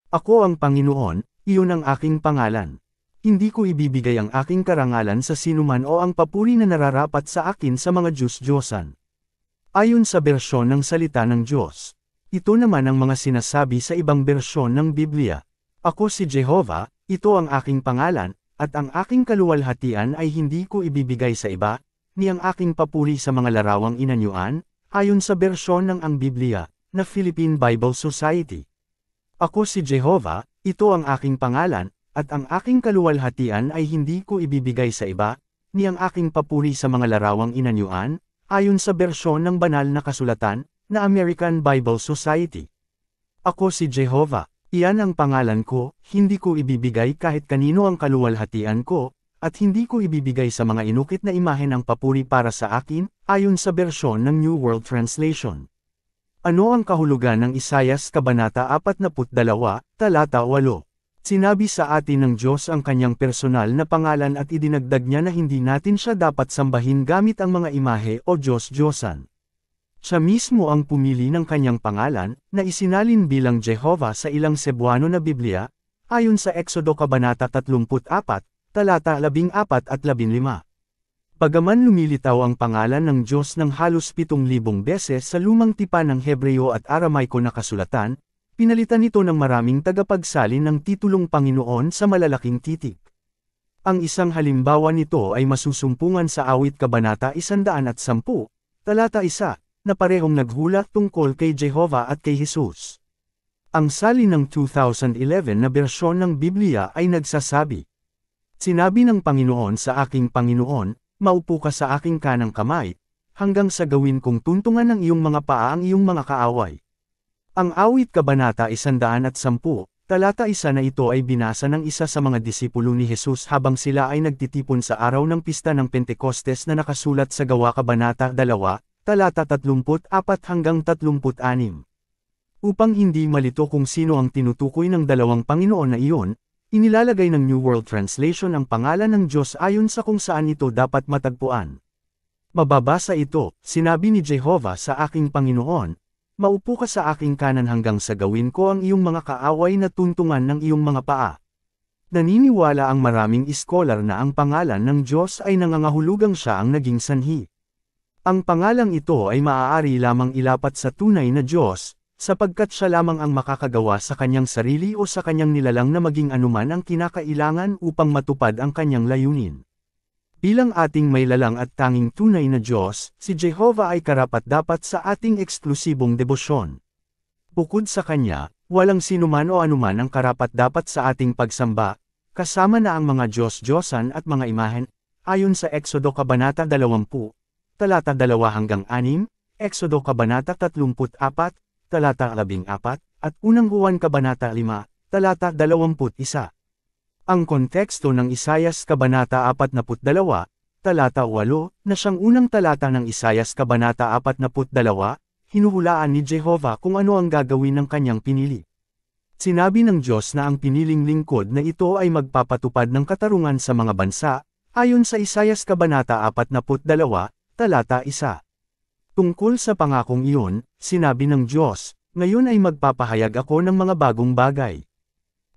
Ako ang Panginoon, iyon ang aking pangalan. Hindi ko ibibigay ang aking karangalan sa sinuman o ang papuri na nararapat sa akin sa mga Diyos-Diyosan. Ayon sa bersyon ng salita ng Diyos. Ito naman ang mga sinasabi sa ibang bersyon ng Biblia. Ako si Jehovah, ito ang aking pangalan, at ang aking kaluwalhatian ay hindi ko ibibigay sa iba, ni ang aking papuri sa mga larawang inanyuan, ayon sa bersyon ng ang Biblia, na Philippine Bible Society. Ako si Jehovah, ito ang aking pangalan, at ang aking kaluwalhatian ay hindi ko ibibigay sa iba, ni ang aking papuri sa mga larawang inanyuan, ayon sa bersyon ng banal na kasulatan, na American Bible Society. Ako si Jehovah, iyan ang pangalan ko, hindi ko ibibigay kahit kanino ang kaluwalhatian ko, at hindi ko ibibigay sa mga inukit na imahen ang papuri para sa akin, ayon sa bersyon ng New World Translation. Ano ang kahulugan ng Isayas Kabanata 42, talata 8? Sinabi sa atin ng Diyos ang kanyang personal na pangalan at idinagdag niya na hindi natin siya dapat sambahin gamit ang mga imahe o Diyos-Diyosan. Siya mismo ang pumili ng kanyang pangalan, na isinalin bilang Jehovah sa ilang Cebuano na Biblia, ayon sa Exodo Kabanata 34, talata 14 at 15. Bagaman lumilitaw ang pangalan ng Diyos ng halos 7,000 beses sa lumang tipan ng Hebreo at Aramaiko na kasulatan, pinalitan ito ng maraming tagapagsalin ng titulong Panginoon sa malalaking titik. Ang isang halimbawa nito ay masusumpungan sa Awit Kabanata 110, talata 1, na parehong naghula tungkol kay Jehovah at kay Jesus. Ang salin ng 2011 na bersyon ng Biblia ay nagsasabi, "Sinabi ng Panginoon sa aking Panginoon, maupo ka sa aking kanang kamay, hanggang sa gawin kong tuntungan ng iyong mga paa ang iyong mga kaaway." Ang Awit Kabanata 110, talata 1 na ito ay binasa ng isa sa mga disipulo ni Jesus habang sila ay nagtitipon sa araw ng pista ng Pentecostes na nakasulat sa Gawa Kabanata 2, talata 34 hanggang 36. Upang hindi malito kung sino ang tinutukoy ng dalawang Panginoon na iyon, inilalagay ng New World Translation ang pangalan ng Diyos ayon sa kung saan ito dapat matagpuan. Mababasa ito, "Sinabi ni Jehovah sa aking Panginoon, maupo ka sa aking kanan hanggang sa gawin ko ang iyong mga kaaway na tuntungan ng iyong mga paa." Naniniwala ang maraming iskolar na ang pangalan ng Diyos ay nangangahulugang siya ang naging sanhi. Ang pangalang ito ay maaari lamang ilapat sa tunay na Diyos, sapagkat siya lamang ang makakagawa sa kanyang sarili o sa kanyang nilalang na maging anuman ang kinakailangan upang matupad ang kanyang layunin. Bilang ating may lalang at tanging tunay na Diyos, si Jehovah ay karapat-dapat sa ating eksklusibong debosyon. Bukod sa kanya, walang sinuman o anuman ang karapat-dapat sa ating pagsamba, kasama na ang mga Diyos-Diyosan at mga imahen, ayon sa Exodo Kabanata 20, talata 2 hanggang 6, Exodo Kabanata 34, talata 14, at unang Juan Kabanata 5, talata 21. Ang konteksto ng Isayas Kabanata 42, talata 8, na siyang unang talata ng Isayas Kabanata 42, hinuhulaan ni Jehovah kung ano ang gagawin ng kanyang pinili. Sinabi ng Diyos na ang piniling lingkod na ito ay magpapatupad ng katarungan sa mga bansa, ayon sa Isayas Kabanata 42, talata 1. Tungkol sa pangakong iyon, sinabi ng Diyos, "Ngayon ay magpapahayag ako ng mga bagong bagay.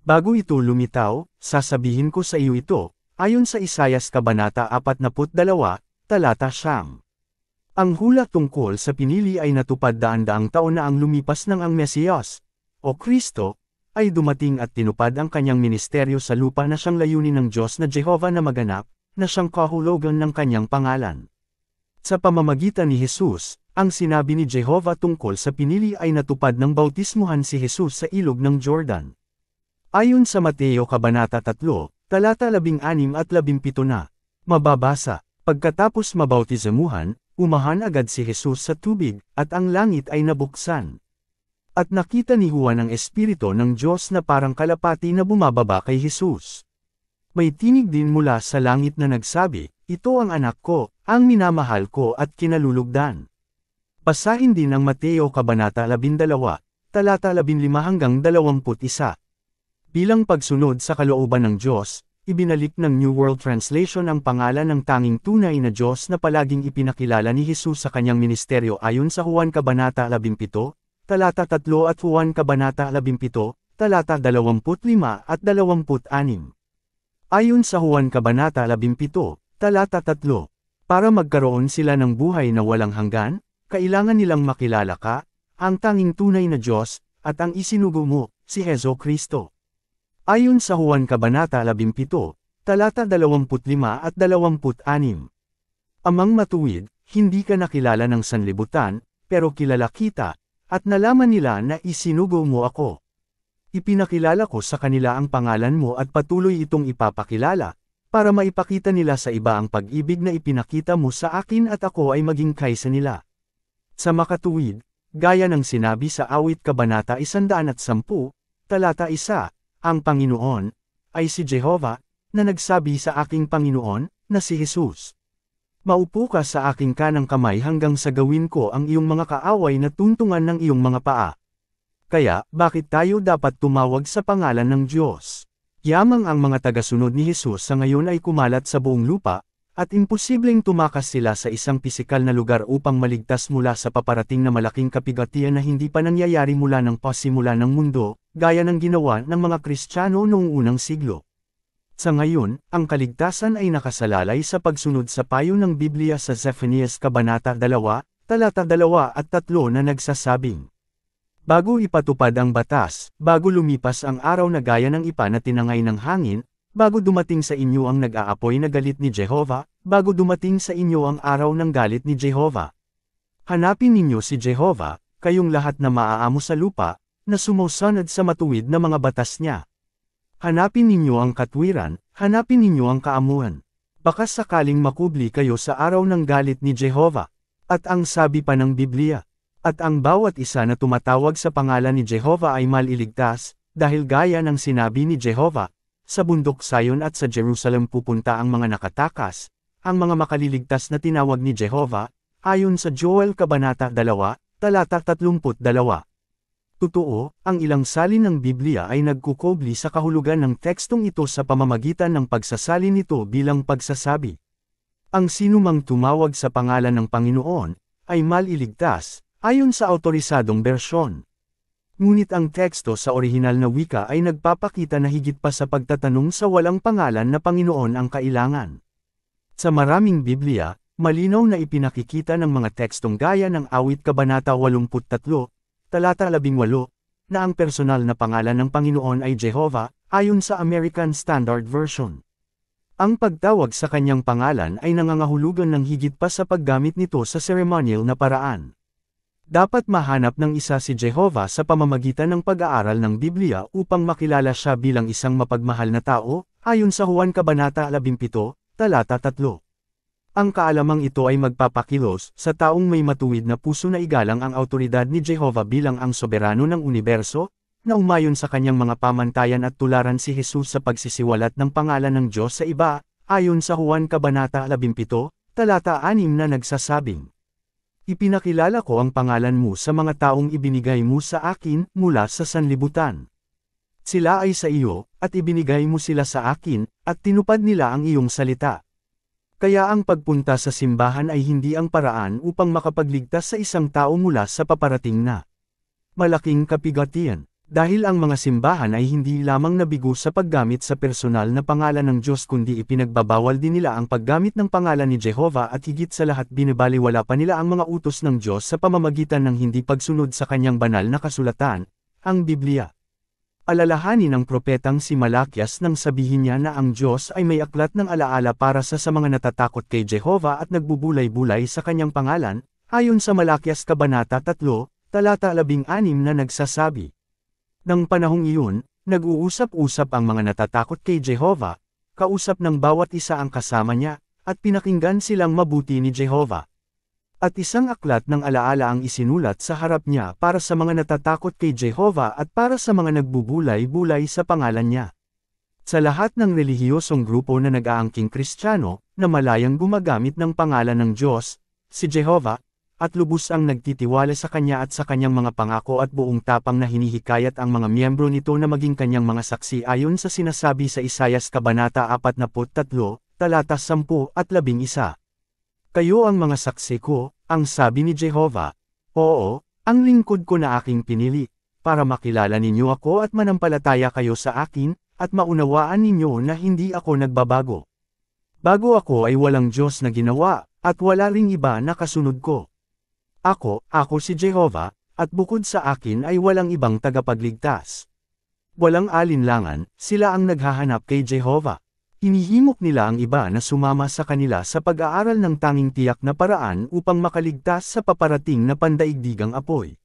Bago ito lumitaw, sasabihin ko sa iyo ito," ayon sa Isayas Kabanata 42, talata 9. Ang hula tungkol sa pinili ay natupad daan-daang taon na ang lumipas ng ang Mesiyas, o Kristo, ay dumating at tinupad ang kanyang ministeryo sa lupa na siyang layunin ng Diyos na Jehovah na maganap, na siyang kahulugan ng kanyang pangalan. Sa pamamagitan ni Jesus, ang sinabi ni Jehovah tungkol sa pinili ay natupad ng bautismuhan si Jesus sa ilog ng Jordan. Ayon sa Mateo Kabanata 3, talata 16 at 17 na, mababasa, "Pagkatapos mabautisamuhan, umahan agad si Jesus sa tubig, at ang langit ay nabuksan. At nakita ni Juan ang Espiritu ng Diyos na parang kalapati na bumababa kay Jesus. May tinig din mula sa langit na nagsabi, 'Ito ang anak ko, ang minamahal ko at kinalulugdan.'" Basahin din ang Mateo Kabanata 12, talata 15 hanggang 21. Bilang pagsunod sa kalooban ng Diyos, ibinalik ng New World Translation ang pangalan ng tanging tunay na Diyos na palaging ipinakilala ni Jesus sa kanyang ministeryo ayon sa Juan Kabanata 17, talata 3 at Juan Kabanata 17, talata 25 at 26. Ayon sa Juan Kabanata 17, talata 3, para magkaroon sila ng buhay na walang hanggan, kailangan nilang makilala ka, ang tanging tunay na Diyos, at ang isinugo mo, si Heso Kristo. Ayon sa Juan Kabanata 17, talata 25 at 26. Amang matuwid, hindi ka nakilala ng sanlibutan, pero kilala kita, at nalaman nila na isinugo mo ako. Ipinakilala ko sa kanila ang pangalan mo at patuloy itong ipapakilala, para maipakita nila sa iba ang pag-ibig na ipinakita mo sa akin at ako ay maging kaysa nila. Sa makatuwid, gaya ng sinabi sa Awit Kabanata 110, talata 1, ang Panginoon, ay si Jehovah, na nagsabi sa aking Panginoon, na si Jesus. Maupo ka sa aking kanang kamay hanggang sa gawin ko ang iyong mga kaaway na tuntungan ng iyong mga paa. Kaya, bakit tayo dapat tumawag sa pangalan ng Diyos? Yamang ang mga tagasunod ni Jesus sa ngayon ay kumalat sa buong lupa, at imposibleng tumakas sila sa isang pisikal na lugar upang maligtas mula sa paparating na malaking kapigatian na hindi pa nangyayari mula ng pasimula ng mundo, gaya ng ginawa ng mga Kristiyano noong unang siglo. Sa ngayon, ang kaligtasan ay nakasalalay sa pagsunod sa payo ng Biblia sa Zephanias Kabanata 2, talata 2 at 3 na nagsasabing, bago ipatupad ang batas, bago lumipas ang araw na gaya ng ipa na tinangay ng hangin, bago dumating sa inyo ang nag-aapoy na galit ni Jehovah, bago dumating sa inyo ang araw ng galit ni Jehovah. Hanapin ninyo si Jehovah, kayong lahat na maaamo sa lupa, na sumusunod sa matuwid na mga batas niya. Hanapin ninyo ang katwiran, hanapin ninyo ang kaamuhan. Baka sakaling makubli kayo sa araw ng galit ni Jehovah. At ang sabi pa ng Biblia, at ang bawat isa na tumatawag sa pangalan ni Jehovah ay maliligtas, dahil gaya ng sinabi ni Jehovah, sa bundok Sion at sa Jerusalem pupunta ang mga nakatakas, ang mga makaliligtas na tinawag ni Jehovah, ayon sa Joel Kabanata 2, talata 32. Totoo, ang ilang salin ng Biblia ay nagkukobli sa kahulugan ng tekstong ito sa pamamagitan ng pagsasalin nito bilang pagsasabi. Ang sinumang tumawag sa pangalan ng Panginoon, ay maliligtas, ayon sa awtorisadong bersyon. Ngunit ang teksto sa orihinal na wika ay nagpapakita na higit pa sa pagtatanong sa walang pangalan na Panginoon ang kailangan. Sa maraming Biblia, malinaw na ipinakikita ng mga tekstong gaya ng Awit Kabanata 83, talata 18, na ang personal na pangalan ng Panginoon ay Jehovah, ayon sa American Standard Version. Ang pagtawag sa kanyang pangalan ay nangangahulugan ng higit pa sa paggamit nito sa ceremonial na paraan. Dapat mahanap ng isa si Jehovah sa pamamagitan ng pag-aaral ng Biblia upang makilala siya bilang isang mapagmahal na tao, ayon sa Juan Kabanata 17, talata 3. Ang kaalamang ito ay magpapakilos sa taong may matuwid na puso na igalang ang awtoridad ni Jehovah bilang ang soberano ng universo, na umayon sa kanyang mga pamantayan at tularan si Jesus sa pagsisiwalat ng pangalan ng Diyos sa iba, ayon sa Juan Kabanata 17, talata 6 na nagsasabing, ipinakilala ko ang pangalan mo sa mga taong ibinigay mo sa akin mula sa sanlibutan. Sila ay sa iyo, at ibinigay mo sila sa akin, at tinupad nila ang iyong salita. Kaya ang pagpunta sa simbahan ay hindi ang paraan upang makapagligtas sa isang tao mula sa paparating na malaking kapigatian. Dahil ang mga simbahan ay hindi lamang nabigo sa paggamit sa personal na pangalan ng Diyos kundi ipinagbabawal din nila ang paggamit ng pangalan ni Jehovah at higit sa lahat binibaliwala pa nila ang mga utos ng Diyos sa pamamagitan ng hindi pagsunod sa kanyang banal na kasulatan, ang Biblia. Alalahanin ng propetang si Malakias nang sabihin niya na ang Diyos ay may aklat ng alaala para sa mga natatakot kay Jehovah at nagbubulay-bulay sa kanyang pangalan, ayon sa Malakias Kabanata 3, talata 16 na nagsasabi. Nang panahong iyon, nag-uusap-usap ang mga natatakot kay Jehovah, kausap ng bawat isa ang kasama niya, at pinakinggan silang mabuti ni Jehovah. At isang aklat ng alaala ang isinulat sa harap niya para sa mga natatakot kay Jehovah at para sa mga nagbubulay-bulay sa pangalan niya. Sa lahat ng relihiyosong grupo na nag-aangking Kristiyano, na malayang gumagamit ng pangalan ng Diyos, si Jehovah, at lubos ang nagtitiwala sa kanya at sa kanyang mga pangako at buong tapang na hinihikayat ang mga miyembro nito na maging kanyang mga saksi ayon sa sinasabi sa Isayas Kabanata 43, talata 10 at 11. Kayo ang mga saksi ko, ang sabi ni Jehovah. Oo, ang lingkod ko na aking pinili. para makilala ninyo ako at manampalataya kayo sa akin, at maunawaan ninyo na hindi ako nagbabago. Bago ako ay walang Diyos na ginawa, at wala ring iba na kasunod ko. Ako si Jehovah, at bukod sa akin ay walang ibang tagapagligtas. Walang alinlangan, sila ang naghahanap kay Jehovah. Hinihimok nila ang iba na sumama sa kanila sa pag-aaral ng tanging tiyak na paraan upang makaligtas sa paparating na pandaigdigang apoy.